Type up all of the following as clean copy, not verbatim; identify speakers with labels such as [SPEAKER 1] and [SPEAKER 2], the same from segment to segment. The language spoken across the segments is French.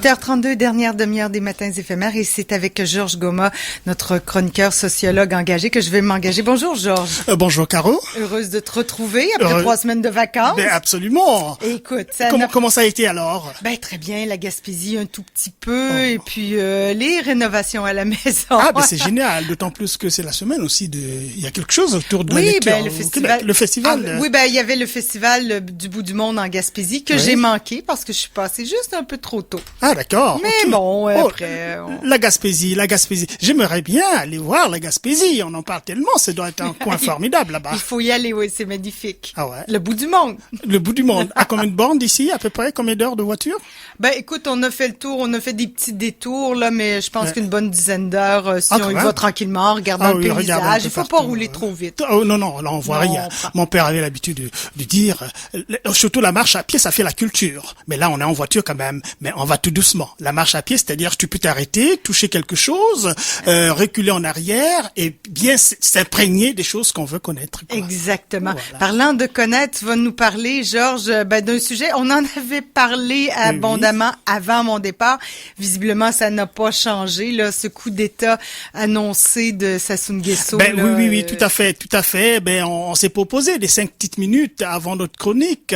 [SPEAKER 1] 8h32, dernière demi-heure des matins éphémères, et c'est avec Georges Goma, notre chroniqueur sociologue engagé, que je vais m'engager. Bonjour Georges.
[SPEAKER 2] Bonjour Caro.
[SPEAKER 1] Heureuse de te retrouver après 3 semaines de vacances.
[SPEAKER 2] Ben absolument.
[SPEAKER 1] Et écoute,
[SPEAKER 2] comment ça a été alors?
[SPEAKER 1] Ben très bien, la Gaspésie un tout petit peu, et puis les rénovations à la maison.
[SPEAKER 2] Ah ben c'est génial, d'autant plus que c'est la semaine aussi il y a quelque chose autour de la lecture
[SPEAKER 1] ben, le festival. Oui, ben il y avait le festival du bout du monde en Gaspésie que j'ai manqué parce que je suis passée juste un peu trop tôt.
[SPEAKER 2] Ah d'accord.
[SPEAKER 1] Mais
[SPEAKER 2] okay.
[SPEAKER 1] bon, après...
[SPEAKER 2] La Gaspésie. J'aimerais bien aller voir la Gaspésie. On en parle tellement, ça doit être un coin formidable là-bas.
[SPEAKER 1] Il faut y aller, oui, c'est magnifique.
[SPEAKER 2] Ah ouais.
[SPEAKER 1] Le bout du monde.
[SPEAKER 2] Le bout du monde. À combien de bornes d'ici, à peu près? Combien d'heures de voiture?
[SPEAKER 1] Ben écoute, on a fait le tour, on a fait des petits détours, là, mais je pense qu'une bonne dizaine d'heures, si on y va tranquillement, en regardant le paysage. Il faut pas rouler trop vite.
[SPEAKER 2] Oh non, là on voit rien. Mon père avait l'habitude de dire, surtout la marche à pied, ça fait la culture. Mais là, on est en voiture quand même, mais on va tout doucement. La marche à pied, c'est-à-dire tu peux t'arrêter, toucher quelque chose, reculer en arrière et bien s'imprégner des choses qu'on veut connaître, quoi.
[SPEAKER 1] Exactement. Voilà. Parlant de connaître, tu vas nous parler, Georges, d'un sujet, on en avait parlé abondamment avant mon départ. Visiblement, ça n'a pas changé, là, ce coup d'État annoncé de Sassou Nguesso.
[SPEAKER 2] Ben oui, tout à fait. Ben on s'est proposé des 5 petites minutes avant notre chronique,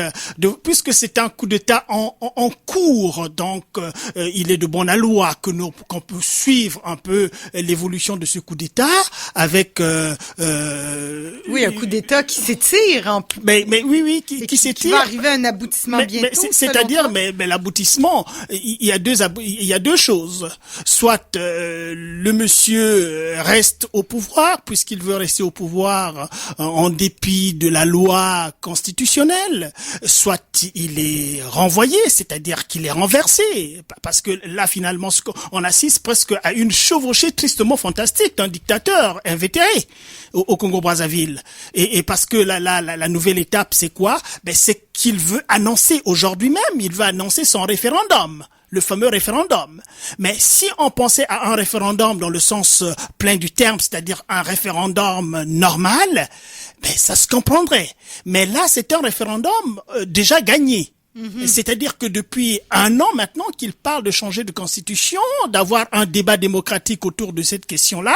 [SPEAKER 2] puisque c'est un coup d'État en cours, donc il est de bon aloi qu'on peut suivre un peu l'évolution de ce coup d'État avec
[SPEAKER 1] oui, un coup d'État qui s'étire
[SPEAKER 2] mais oui qui s'étire,
[SPEAKER 1] qui va arriver à un aboutissement bientôt.
[SPEAKER 2] C'est-à-dire mais l'aboutissement, il y a deux choses. Soit le monsieur reste au pouvoir puisqu'il veut rester au pouvoir en dépit de la loi constitutionnelle, soit il est renvoyé, c'est-à-dire qu'il est renversé, parce que là finalement on assiste presque à une chevauchée tristement fantastique d'un dictateur invétéré au Congo-Brazzaville. Et parce que la nouvelle étape, c'est quoi? Ben c'est qu'il veut annoncer aujourd'hui même, il veut annoncer son référendum. Le fameux référendum. Mais si on pensait à un référendum dans le sens plein du terme, c'est-à-dire un référendum normal, ben ça se comprendrait. Mais là, c'est un référendum déjà gagné. C'est-à-dire que depuis 1 an maintenant qu'il parle de changer de constitution, d'avoir un débat démocratique autour de cette question-là,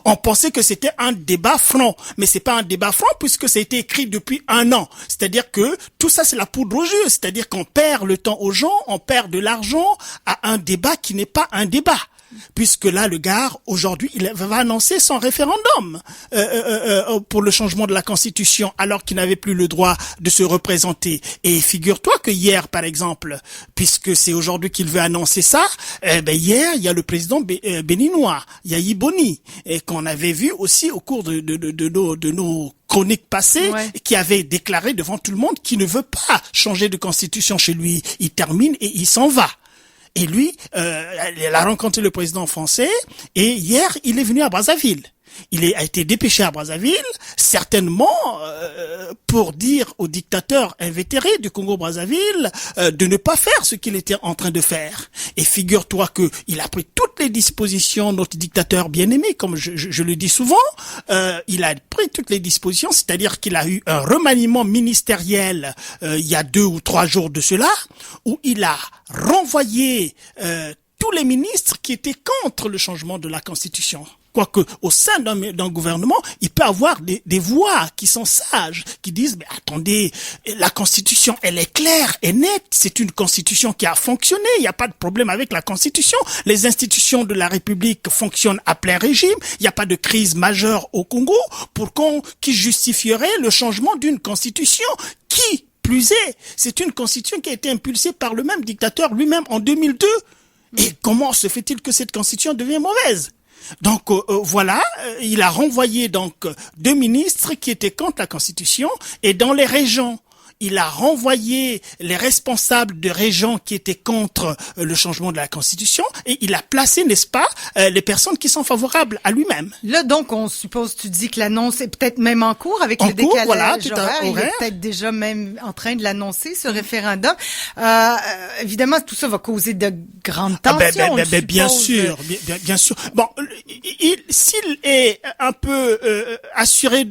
[SPEAKER 2] on pensait que c'était un débat franc. Mais c'est pas un débat franc puisque ça a été écrit depuis 1 an. C'est-à-dire que tout ça c'est la poudre aux yeux. C'est-à-dire qu'on perd le temps aux gens, on perd de l'argent à un débat qui n'est pas un débat. Puisque là, le gars, aujourd'hui, il va annoncer son référendum pour le changement de la Constitution, alors qu'il n'avait plus le droit de se représenter. Et figure-toi que hier, par exemple, puisque c'est aujourd'hui qu'il veut annoncer ça, hier, il y a le président béninois, Yayi Boni, et qu'on avait vu aussi au cours de nos chroniques passées, qui avait déclaré devant tout le monde qu'il ne veut pas changer de constitution chez lui. Il termine et il s'en va. Et lui, il a rencontré le président français et hier, il est venu à Brazzaville. Il a été dépêché à Brazzaville, certainement pour dire au dictateur invétéré du Congo-Brazzaville de ne pas faire ce qu'il était en train de faire. Et figure-toi que il a pris toutes les dispositions, notre dictateur bien-aimé, comme je le dis souvent, il a pris toutes les dispositions, c'est-à-dire qu'il a eu un remaniement ministériel il y a 2 ou 3 jours de cela, où il a renvoyé tous les ministres qui étaient contre le changement de la Constitution. Quoique, au sein d'un gouvernement, il peut avoir des voix qui sont sages, qui disent, mais attendez, la Constitution, elle est claire et nette, c'est une Constitution qui a fonctionné, il n'y a pas de problème avec la Constitution, les institutions de la République fonctionnent à plein régime, il n'y a pas de crise majeure au Congo, qui justifierait le changement d'une Constitution qui, plus est, c'est une Constitution qui a été impulsée par le même dictateur lui-même en 2002. Et comment se fait-il que cette Constitution devient mauvaise? Donc voilà, il a renvoyé donc 2 ministres qui étaient contre la Constitution, et dans les régions, il a renvoyé les responsables de régions qui étaient contre le changement de la Constitution, et il a placé, n'est-ce pas, les personnes qui sont favorables à lui-même.
[SPEAKER 1] Là, donc, on suppose, tu dis que l'annonce est peut-être même en cours avec le décalage horaire. Il est peut-être déjà même en train de l'annoncer, ce référendum. Évidemment, tout ça va causer de grandes tensions.
[SPEAKER 2] Bien sûr. Bon, s'il est un peu assuré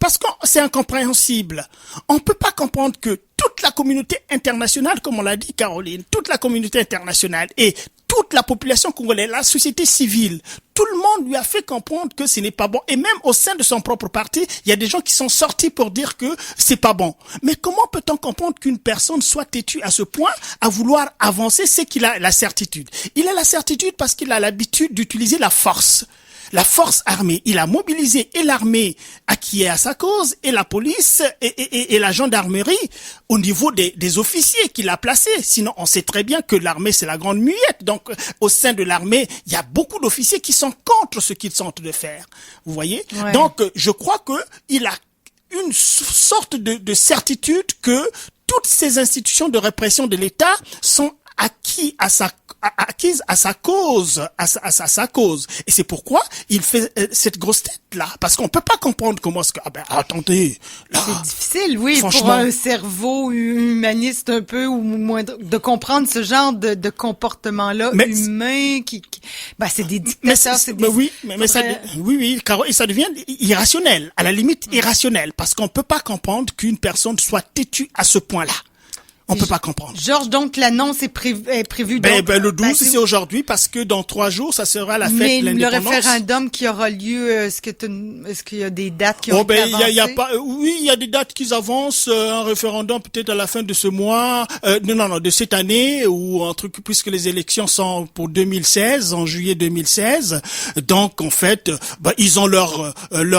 [SPEAKER 2] parce que c'est incompréhensible. On peut pas comprendre que toute la communauté internationale, comme on l'a dit Caroline, toute la communauté internationale et toute la population congolaise, la société civile, tout le monde lui a fait comprendre que ce n'est pas bon. Et même au sein de son propre parti, il y a des gens qui sont sortis pour dire que c'est pas bon. Mais comment peut-on comprendre qu'une personne soit têtue à ce point à vouloir avancer? C'est qu'il a la certitude. Il a la certitude parce qu'il a l'habitude d'utiliser la force. La force armée, il a mobilisé et l'armée qui est à sa cause, et la police et la gendarmerie au niveau des officiers qu'il a placés. Sinon, on sait très bien que l'armée, c'est la grande muette. Donc, au sein de l'armée, il y a beaucoup d'officiers qui sont contre ce qu'ils sont en train de faire. Vous voyez?
[SPEAKER 1] Ouais.
[SPEAKER 2] Donc, je crois que il a une sorte de certitude que toutes ces institutions de répression de l'État sont acquises à sa cause, à sa cause. Et c'est pourquoi il fait cette grosse tête là, parce qu'on peut pas comprendre comment est-ce que attendez, là.
[SPEAKER 1] C'est difficile, oui, pour
[SPEAKER 2] Franchement.
[SPEAKER 1] un cerveau humaniste un peu ou moins de comprendre ce genre de comportement-là
[SPEAKER 2] Mais
[SPEAKER 1] humain c'est des dictateurs, c'est des
[SPEAKER 2] oui, mais ça, oui, Caro, et ça devient irrationnel, à la limite irrationnel, parce qu'on peut pas comprendre qu'une personne soit têtue à ce point-là. On peut pas comprendre.
[SPEAKER 1] Georges, donc l'annonce est prévue donc,
[SPEAKER 2] le 12, c'est aujourd'hui, parce que dans 3 jours, ça sera la fête
[SPEAKER 1] mais
[SPEAKER 2] de
[SPEAKER 1] le
[SPEAKER 2] l'indépendance.
[SPEAKER 1] référendum qui aura lieu, est-ce qu'il y a des dates qui ont été avancées?
[SPEAKER 2] Il y a pas, oui, il y a des dates qui avancent, un référendum peut-être à la fin de ce mois, de cette année, ou un truc, puisque les élections sont pour 2016, en juillet 2016. Donc, en fait, ils ont leur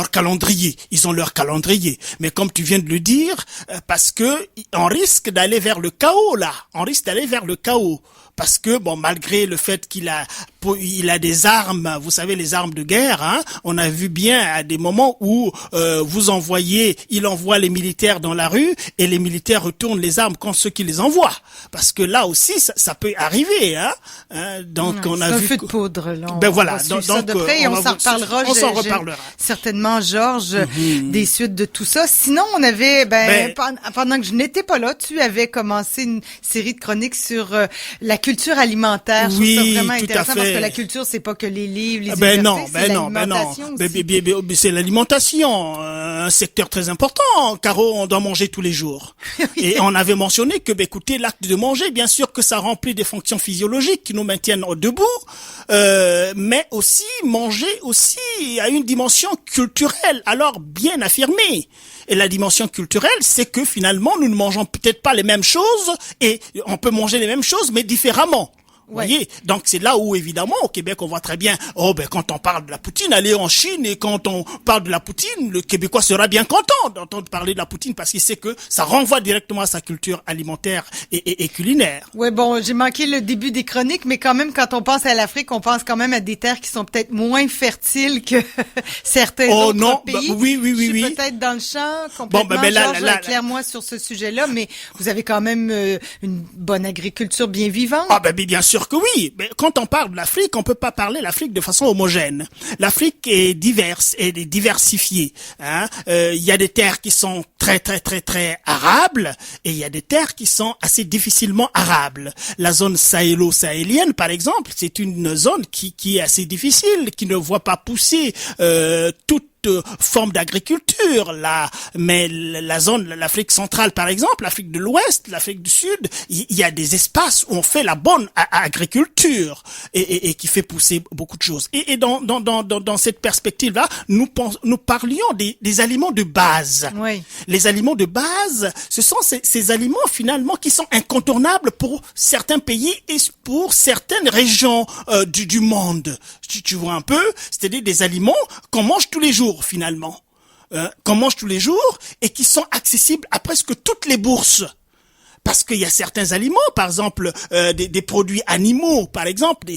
[SPEAKER 2] calendrier. Ils ont leur calendrier. Mais comme tu viens de le dire, parce que on risque d'aller vers le chaos, là. On risque d'aller vers le chaos. Parce que, malgré le fait qu'il a des armes, vous savez, les armes de guerre, hein, on a vu bien à des moments où il envoie les militaires dans la rue et les militaires retournent les armes contre ceux qui les envoient. Parce que là aussi, ça peut arriver, hein. Donc, on a
[SPEAKER 1] vu. C'est un
[SPEAKER 2] vu.
[SPEAKER 1] feu de poudre, là.
[SPEAKER 2] Voilà.
[SPEAKER 1] Donc, ça de près et on s'en reparlera.
[SPEAKER 2] On s'en reparlera.
[SPEAKER 1] Certainement, Georges, des suites de tout ça. Sinon, on avait, pendant que je n'étais pas là, tu avais commencé une série de chroniques sur la culture alimentaire.
[SPEAKER 2] Oui,
[SPEAKER 1] je trouve ça vraiment
[SPEAKER 2] tout
[SPEAKER 1] intéressant
[SPEAKER 2] à fait.
[SPEAKER 1] parce que la culture, c'est pas que les livres, les universités, c'est l'alimentation aussi.
[SPEAKER 2] C'est l'alimentation, un secteur très important. Caro, on doit manger tous les jours. Et on avait mentionné que, écoutez, l'acte de manger, bien sûr que ça remplit des fonctions physiologiques qui nous maintiennent debout, mais aussi manger aussi a une dimension culturelle, alors bien affirmée. Et la dimension culturelle, c'est que finalement, nous ne mangeons peut-être pas les mêmes choses et on peut manger les mêmes choses, mais différemment. Vous voyez? Donc, c'est là où, évidemment, au Québec, on voit très bien, quand on parle de la poutine, aller en Chine, et quand on parle de la poutine, le Québécois sera bien content d'entendre parler de la poutine parce qu'il sait que ça renvoie directement à sa culture alimentaire et culinaire.
[SPEAKER 1] Oui, j'ai manqué le début des chroniques, mais quand même, quand on pense à l'Afrique, on pense quand même à des terres qui sont peut-être moins fertiles que certains autres pays.
[SPEAKER 2] Oui.
[SPEAKER 1] Je suis peut-être dans le champ complètement. Georges, éclaire-moi sur ce sujet-là, mais vous avez quand même une bonne agriculture bien vivante.
[SPEAKER 2] Bien sûr que oui. Mais quand on parle de l'Afrique, on peut pas parler de l'Afrique de façon homogène. L'Afrique est diverse et diversifiée. Hein. Il y a des terres qui sont très très très très arables et il y a des terres qui sont assez difficilement arables. La zone sahélo-sahélienne, par exemple, c'est une zone qui est assez difficile, qui ne voit pas pousser toute forme d'agriculture là, mais l'Afrique centrale par exemple, l'Afrique de l'Ouest, l'Afrique du Sud, il y a des espaces où on fait la bonne agriculture et qui fait pousser beaucoup de choses. Et dans cette perspective là, nous parlions des aliments de base.
[SPEAKER 1] Oui.
[SPEAKER 2] Les aliments de base, ce sont ces aliments finalement qui sont incontournables pour certains pays et pour certaines régions du monde. Tu vois un peu, c'est-à-dire des aliments qu'on mange tous les jours finalement, qu'on mange tous les jours et qui sont accessibles à presque toutes les bourses. Parce qu'il y a certains aliments, par exemple des produits animaux, par exemple,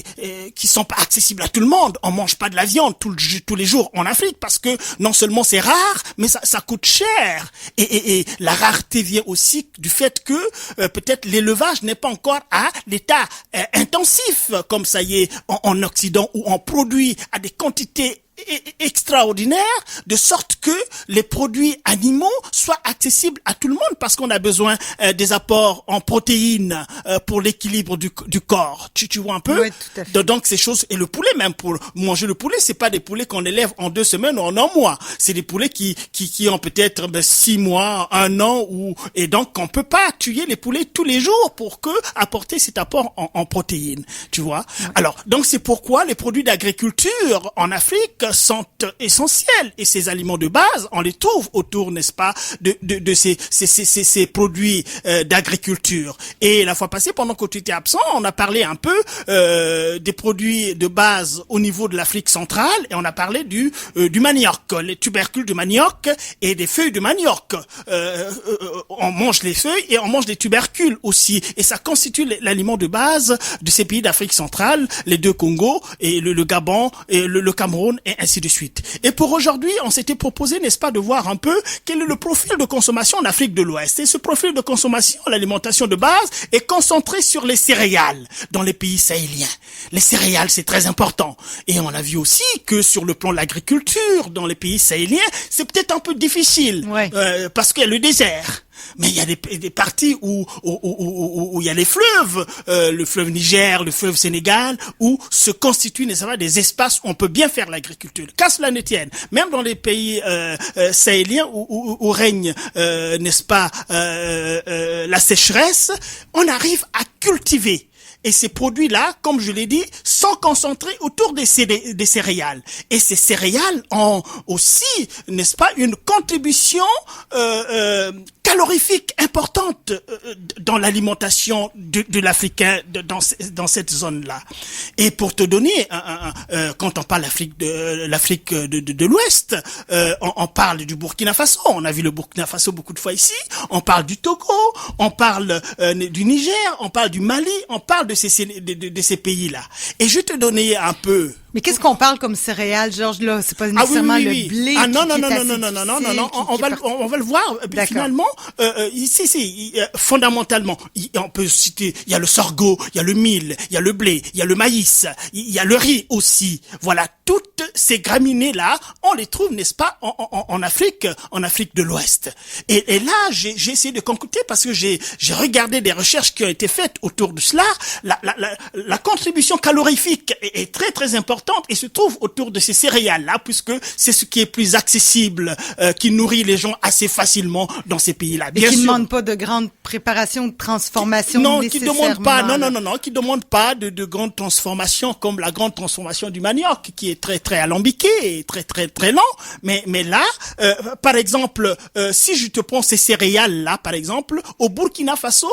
[SPEAKER 2] qui sont pas accessibles à tout le monde. On mange pas de la viande tous les jours en Afrique parce que non seulement c'est rare, mais ça coûte cher. Et la rareté vient aussi du fait que peut-être l'élevage n'est pas encore à l'état intensif, comme ça y est en Occident où on produit à des quantités extraordinaire, de sorte que les produits animaux soient accessibles à tout le monde, parce qu'on a besoin des apports en protéines pour l'équilibre du corps. Tu vois un peu?
[SPEAKER 1] Oui, tout à fait.
[SPEAKER 2] Donc ces choses, et le poulet, même pour manger le poulet, c'est pas des poulets qu'on élève en 2 semaines ou en 1 mois. C'est des poulets qui ont peut-être 6 mois, 1 an, et donc on peut pas tuer les poulets tous les jours pour apporter cet apport en protéines. Tu vois? Alors, donc c'est pourquoi les produits d'agriculture en Afrique sont essentiels, et ces aliments de base, on les trouve autour, n'est-ce pas, de ces produits d'agriculture. Et la fois passée, pendant que tu étais absent, on a parlé un peu des produits de base au niveau de l'Afrique centrale, et on a parlé du manioc, les tubercules de manioc et des feuilles de manioc. On mange les feuilles et on mange les tubercules aussi, et ça constitue l'aliment de base de ces pays d'Afrique centrale, les 2 Congos et le Gabon et le Cameroun, et ainsi de suite. Et pour aujourd'hui, on s'était proposé, n'est-ce pas, de voir un peu quel est le profil de consommation en Afrique de l'Ouest. Et ce profil de consommation, l'alimentation de base, est concentré sur les céréales dans les pays sahéliens. Les céréales, c'est très important. Et on a vu aussi que sur le plan de l'agriculture, dans les pays sahéliens, c'est peut-être un peu difficile,
[SPEAKER 1] ouais.
[SPEAKER 2] Parce qu'il y a le désert. Mais il y a des parties où il y a les fleuves, le fleuve Niger, le fleuve Sénégal, où se constituent nécessairement des espaces où on peut bien faire l'agriculture. Qu'à cela ne tienne, même dans les pays sahéliens où règne, n'est-ce pas, la sécheresse, on arrive à cultiver. Et ces produits-là, comme je l'ai dit, sont concentrés autour des céréales. Et ces céréales ont aussi, n'est-ce pas, une contribution calorifique importante dans l'alimentation de l'Africain dans cette zone-là. Et pour te donner, quand on parle l'Afrique de l'Ouest, on parle du Burkina Faso. On a vu le Burkina Faso beaucoup de fois ici. On parle du Togo, on parle du Niger, on parle du Mali, on parle de ces pays-là. Et je vais te donner un peu.
[SPEAKER 1] Mais qu'est-ce qu'on parle comme céréales, Georges, là? C'est pas nécessairement
[SPEAKER 2] oui.
[SPEAKER 1] le blé.
[SPEAKER 2] Ah non, on va le voir. Finalement, ici, fondamentalement, on peut citer, il y a le sorgho, il y a le mil, il y a le blé, il y a le maïs, il y a le riz aussi. Voilà, toutes ces graminées-là, on les trouve, n'est-ce pas, en Afrique de l'Ouest. Et là, j'ai essayé de conclure parce que j'ai regardé des recherches qui ont été faites autour de cela. La contribution calorifique est très, très importante et se trouve autour de ces céréales-là, puisque c'est ce qui est plus accessible, qui nourrit les gens assez facilement dans ces pays-là.
[SPEAKER 1] Et qui ne demande pas de grande préparation, de transformation nécessairement.
[SPEAKER 2] Qui demande pas de grande transformation comme la grande transformation du manioc, qui est très, très alambiqué et très, très, très lent. Mais là, par exemple, si je te prends ces céréales-là, par exemple, au Burkina Faso,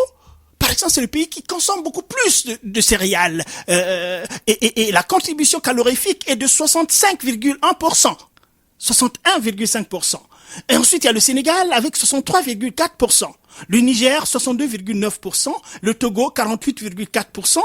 [SPEAKER 2] par exemple, c'est le pays qui consomme beaucoup plus de céréales, et la contribution calorifique est de 65,1%. 61,5%. Et ensuite, il y a le Sénégal avec 63,4%. Le Niger, 62,9%. Le Togo, 48,4%.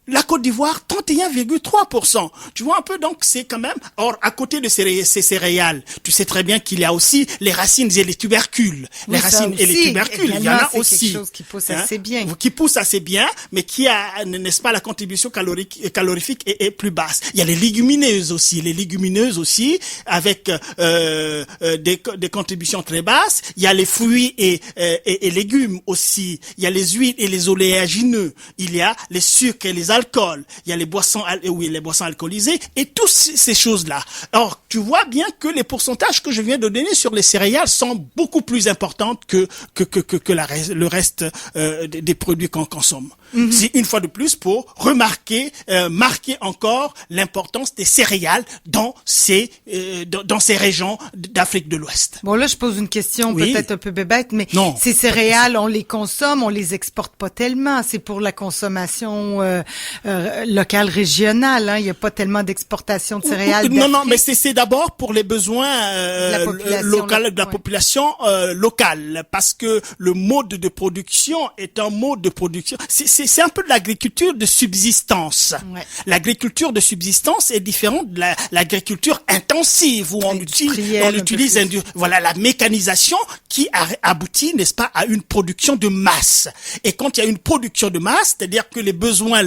[SPEAKER 2] La Côte d'Ivoire, 31,3%. Tu vois un peu, donc c'est quand même... Or, à côté de ces céréales, tu sais très bien qu'il y a aussi les racines et les tubercules.
[SPEAKER 1] Oui,
[SPEAKER 2] les racines et les tubercules, il y en a aussi.
[SPEAKER 1] C'est quelque chose qui pousse assez bien.
[SPEAKER 2] Qui pousse assez bien, mais qui a, n'est-ce pas, la contribution calorifique est plus basse. Il y a les légumineuses aussi. Les légumineuses aussi, avec des contributions très basses. Il y a les fruits et légumes aussi. Il y a les huiles et les oléagineux. Il y a les sucres et les alcool, il y a les boissons alcoolisées et toutes ces choses-là. Alors, tu vois bien que les pourcentages que je viens de donner sur les céréales sont beaucoup plus importantes que le reste des produits qu'on consomme. Mm-hmm. C'est une fois de plus pour marquer encore l'importance des céréales dans ces régions d'Afrique de l'Ouest.
[SPEAKER 1] Bon, là, je pose une question peut-être un peu bébête, mais
[SPEAKER 2] non,
[SPEAKER 1] ces céréales, on les consomme, on les exporte pas tellement. C'est pour la consommation locale, régionale. Hein. Il n'y a pas tellement d'exportation de céréales.
[SPEAKER 2] Non, mais c'est d'abord pour les besoins de la population locale, parce que le mode de production est un mode de production. C'est c'est un peu de l'agriculture de subsistance.
[SPEAKER 1] Ouais.
[SPEAKER 2] L'agriculture de subsistance est différente de l'agriculture intensive où on utilise voilà la mécanisation qui aboutit, n'est-ce pas, à une production de masse. Et quand il y a une production de masse, c'est-à-dire que les besoins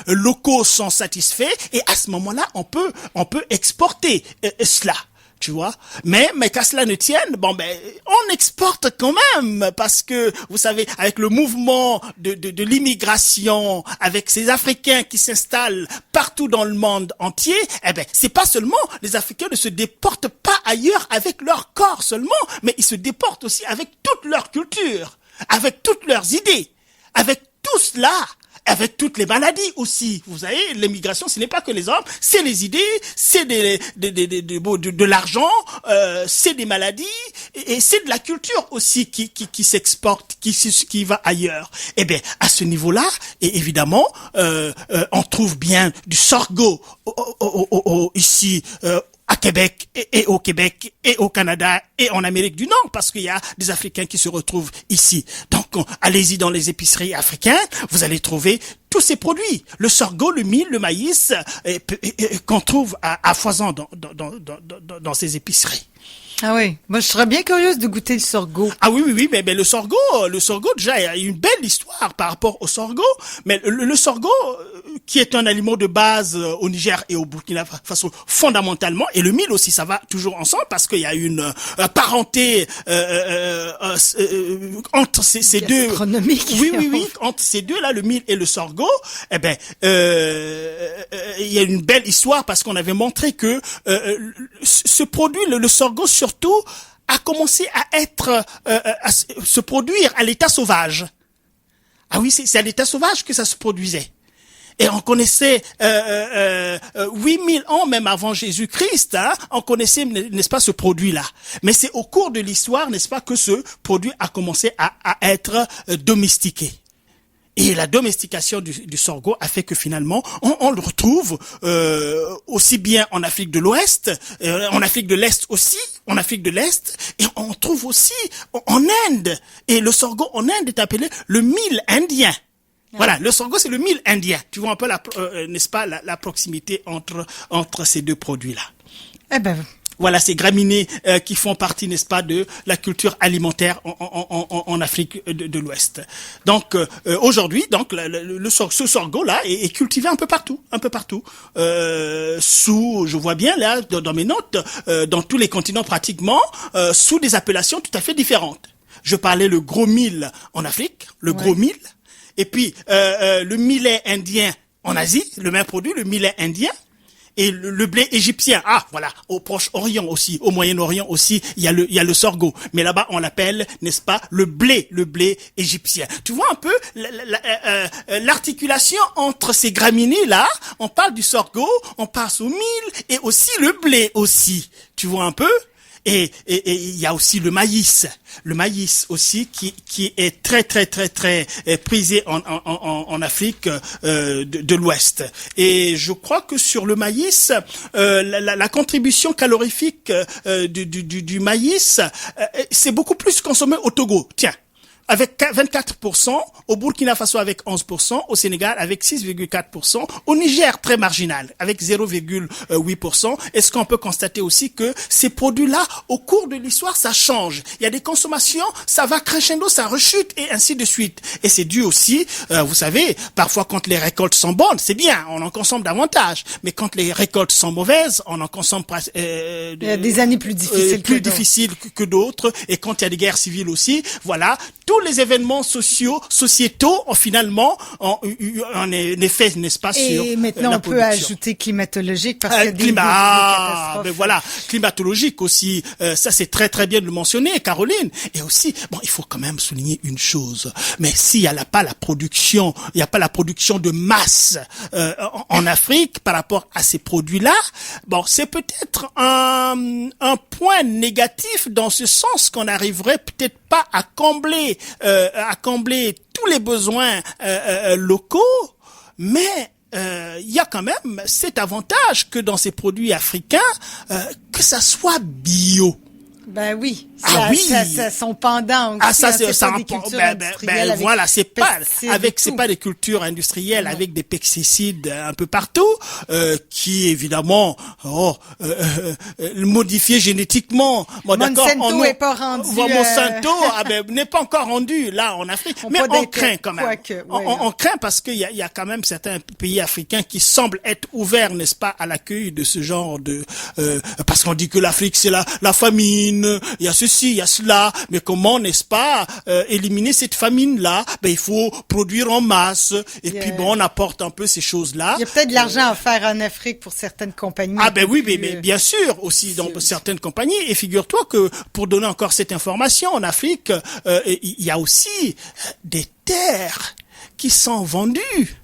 [SPEAKER 2] locaux sont satisfaits, et à ce moment-là, on peut exporter cela. Tu vois, mais qu'à cela ne tienne, on exporte quand même parce que vous savez, avec le mouvement de l'immigration, avec ces Africains qui s'installent partout dans le monde entier, c'est pas seulement les Africains ne se déportent pas ailleurs avec leur corps seulement, mais ils se déportent aussi avec toute leur culture, avec toutes leurs idées, avec tout cela. Avec toutes les maladies aussi. Vous savez, l'immigration, ce n'est pas que les hommes, c'est les idées, c'est de l'argent, c'est des maladies, et c'est de la culture aussi qui s'exporte, qui va ailleurs. Eh bien, à ce niveau-là, et évidemment, on trouve bien du sorgho ici, à Québec et au Québec et au Canada et en Amérique du Nord parce qu'il y a des Africains qui se retrouvent ici. Donc, allez-y dans les épiceries africaines, vous allez trouver tous ces produits. Le sorgho, le mil, le maïs qu'on trouve à foison dans ces épiceries.
[SPEAKER 1] Ah oui, moi je serais bien curieuse de goûter le sorgho.
[SPEAKER 2] Ah oui, mais le sorgho déjà il y a une belle histoire par rapport au sorgho, mais le sorgho qui est un aliment de base au Niger et au Burkina Faso fondamentalement, et le mil aussi, ça va toujours ensemble parce qu'il y a une parenté entre ces deux.
[SPEAKER 1] Gastronomique.
[SPEAKER 2] Oui, entre ces deux là, le mil et le sorgho, il y a une belle histoire parce qu'on avait montré que ce produit, le sorgho surtout, a commencé à se produire à l'état sauvage. Ah oui, c'est à l'état sauvage que ça se produisait. Et on connaissait 8000 ans même avant Jésus-Christ, on connaissait, n'est-ce pas, ce produit-là. Mais c'est au cours de l'histoire, n'est-ce pas, que ce produit a commencé à être domestiqué. Et la domestication du sorgho a fait que finalement, on le retrouve aussi bien en Afrique de l'Ouest, en Afrique de l'Est aussi, en Afrique de l'Est, et on trouve aussi en Inde. Et le sorgho en Inde est appelé le mil indien. Voilà, le sorgho c'est le mil indien. Tu vois un peu n'est-ce pas, la proximité entre ces deux produits-là. Voilà, ces graminées qui font partie, n'est-ce pas, de la culture alimentaire en Afrique de l'Ouest. Donc aujourd'hui, donc ce sorgho là est cultivé un peu partout. Je vois bien là dans mes notes, dans tous les continents pratiquement, sous des appellations tout à fait différentes. Je parlais le gros mil en Afrique, gros mil, et puis le millet indien en Asie, le même produit, le millet indien. Et le blé égyptien, au Proche-Orient aussi, au Moyen-Orient aussi, il y a le sorgho. Mais là-bas, on l'appelle, n'est-ce pas, le blé égyptien. Tu vois un peu l'articulation entre ces graminées-là. On parle du sorgho, on passe au mil et aussi le blé aussi. Tu vois un peu? Et il y a aussi le maïs aussi qui est très prisé en Afrique de l'Ouest. Et je crois que sur le maïs, la contribution calorifique du maïs, c'est beaucoup plus consommé au Togo. Tiens. Avec 24%, au Burkina Faso avec 11%, au Sénégal avec 6,4%, au Niger très marginal avec 0,8%. Est-ce qu'on peut constater aussi que ces produits-là, au cours de l'histoire, ça change. Il y a des consommations, ça va crescendo, ça rechute et ainsi de suite. Et c'est dû aussi, vous savez, parfois quand les récoltes sont bonnes, c'est bien, on en consomme davantage. Mais quand les récoltes sont mauvaises, on en consomme il
[SPEAKER 1] y a des années plus difficiles
[SPEAKER 2] que d'autres. Et quand il y a des guerres civiles aussi, voilà, tous les événements sociétaux ont finalement un effet, n'est-ce pas, sur la production.
[SPEAKER 1] Et maintenant, on peut ajouter climatologique parce que des catastrophes.
[SPEAKER 2] Voilà, climatologique aussi. Ça, c'est très bien de le mentionner, Caroline. Et aussi, il faut quand même souligner une chose. Mais s'il n'y a pas la production, il n'y a pas la production de masse en Afrique par rapport à ces produits-là, c'est peut-être un point négatif dans ce sens qu'on n'arriverait peut-être pas à combler tous les besoins locaux, mais il y a quand même cet avantage que dans ces produits africains, que ça soit bio.
[SPEAKER 1] Ben oui.
[SPEAKER 2] Ah oui.
[SPEAKER 1] Ça, son pendant aussi.
[SPEAKER 2] Ah ça
[SPEAKER 1] c'est
[SPEAKER 2] ça
[SPEAKER 1] pas des cultures industrielles avec
[SPEAKER 2] voilà, c'est pas
[SPEAKER 1] pesticides et
[SPEAKER 2] des cultures industrielles avec des pesticides un peu partout qui évidemment modifiés génétiquement. Bon,
[SPEAKER 1] Monsanto est pas rendu.
[SPEAKER 2] Monsanto n'est pas encore rendu là en Afrique, mais on craint quand même. On craint parce qu'il y a quand même certains pays africains qui semblent être ouverts, n'est-ce pas, à l'accueil de ce genre de parce qu'on dit que l'Afrique c'est la famine, il y a ceci, il y a cela, mais comment, n'est-ce pas, éliminer cette famine-là? Il faut produire en masse, et puis on apporte un peu ces choses-là.
[SPEAKER 1] Il y a peut-être de l'argent à faire en Afrique pour certaines compagnies.
[SPEAKER 2] Oui, mais bien sûr, aussi dans certaines compagnies, et figure-toi que, pour donner encore cette information, en Afrique, il y a aussi des terres qui sont vendues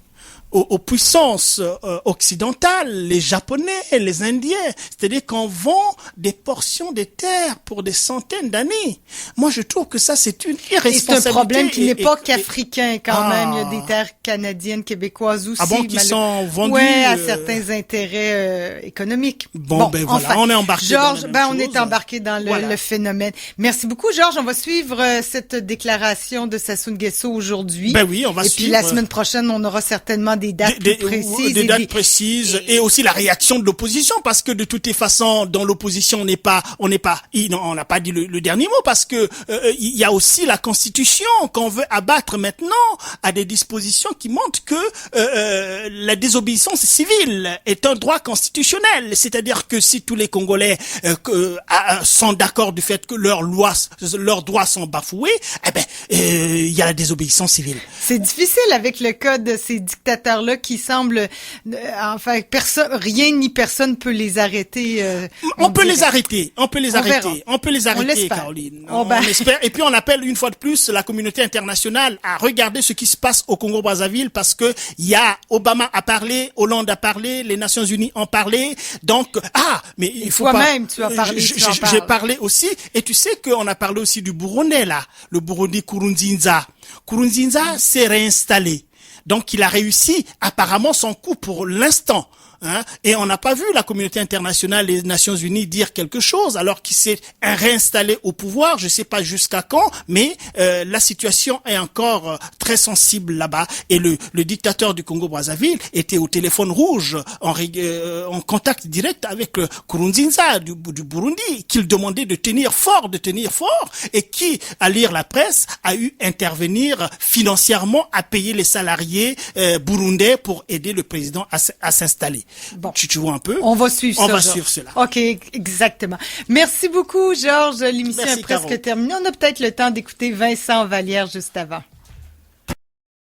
[SPEAKER 2] aux puissances occidentales, les Japonais, les Indiens. C'est-à-dire qu'on vend des portions de terres pour des centaines d'années. Moi, je trouve que ça, c'est une irresponsabilité.
[SPEAKER 1] Et c'est un problème qui n'est pas qu'africain quand même. Il y a des terres canadiennes, québécoises aussi.
[SPEAKER 2] Ah bon, qui sont vendues
[SPEAKER 1] à certains intérêts économiques.
[SPEAKER 2] Voilà, enfin, on est embarqué
[SPEAKER 1] Georges,
[SPEAKER 2] dans la même
[SPEAKER 1] on est embarqué dans le phénomène. Merci beaucoup, Georges. On va suivre cette déclaration de Sassou Nguesso aujourd'hui.
[SPEAKER 2] Oui, on va suivre.
[SPEAKER 1] Et puis la semaine prochaine, on aura certainement des dates précises.
[SPEAKER 2] Des dates précises et aussi la réaction de l'opposition, parce que de toutes les façons, dans l'opposition, on n'a pas dit le dernier mot, parce que il y a aussi la Constitution qu'on veut abattre maintenant à des dispositions qui montrent que la désobéissance civile est un droit constitutionnel. C'est-à-dire que si tous les Congolais sont d'accord du fait que leurs droits sont bafoués, il y a la désobéissance civile.
[SPEAKER 1] C'est difficile avec le cas de ces dictateurs-là qui semblent, rien ni personne peut les arrêter.
[SPEAKER 2] On peut les arrêter, Caroline. On espère. Et puis on appelle une fois de plus la communauté internationale à regarder ce qui se passe au Congo-Brazzaville, parce que Obama a parlé, Hollande a parlé, les Nations Unies ont parlé. Donc, mais il faut
[SPEAKER 1] toi-même, tu as parlé.
[SPEAKER 2] J'ai parlé aussi, et tu sais qu'on a parlé aussi du Burundais là, le Burundi Nkurunziza. Nkurunziza s'est réinstallé. Donc, il a réussi apparemment son coup pour l'instant. Et on n'a pas vu la communauté internationale, les Nations Unies dire quelque chose alors qu'il s'est réinstallé au pouvoir. Je sais pas jusqu'à quand, mais la situation est encore très sensible là-bas. Et le dictateur du Congo-Brazzaville était au téléphone rouge en contact direct avec le Nkurunziza du Burundi, qu'il demandait de tenir fort, et qui, à lire la presse, a eu intervenir financièrement à payer les salariés burundais pour aider le président à s'installer.
[SPEAKER 1] Bon.
[SPEAKER 2] Tu vois un peu?
[SPEAKER 1] On va suivre
[SPEAKER 2] On va suivre cela.
[SPEAKER 1] OK, exactement. Merci beaucoup, Georges. L'émission est presque terminée. On a peut-être le temps d'écouter Vincent Vallière juste avant.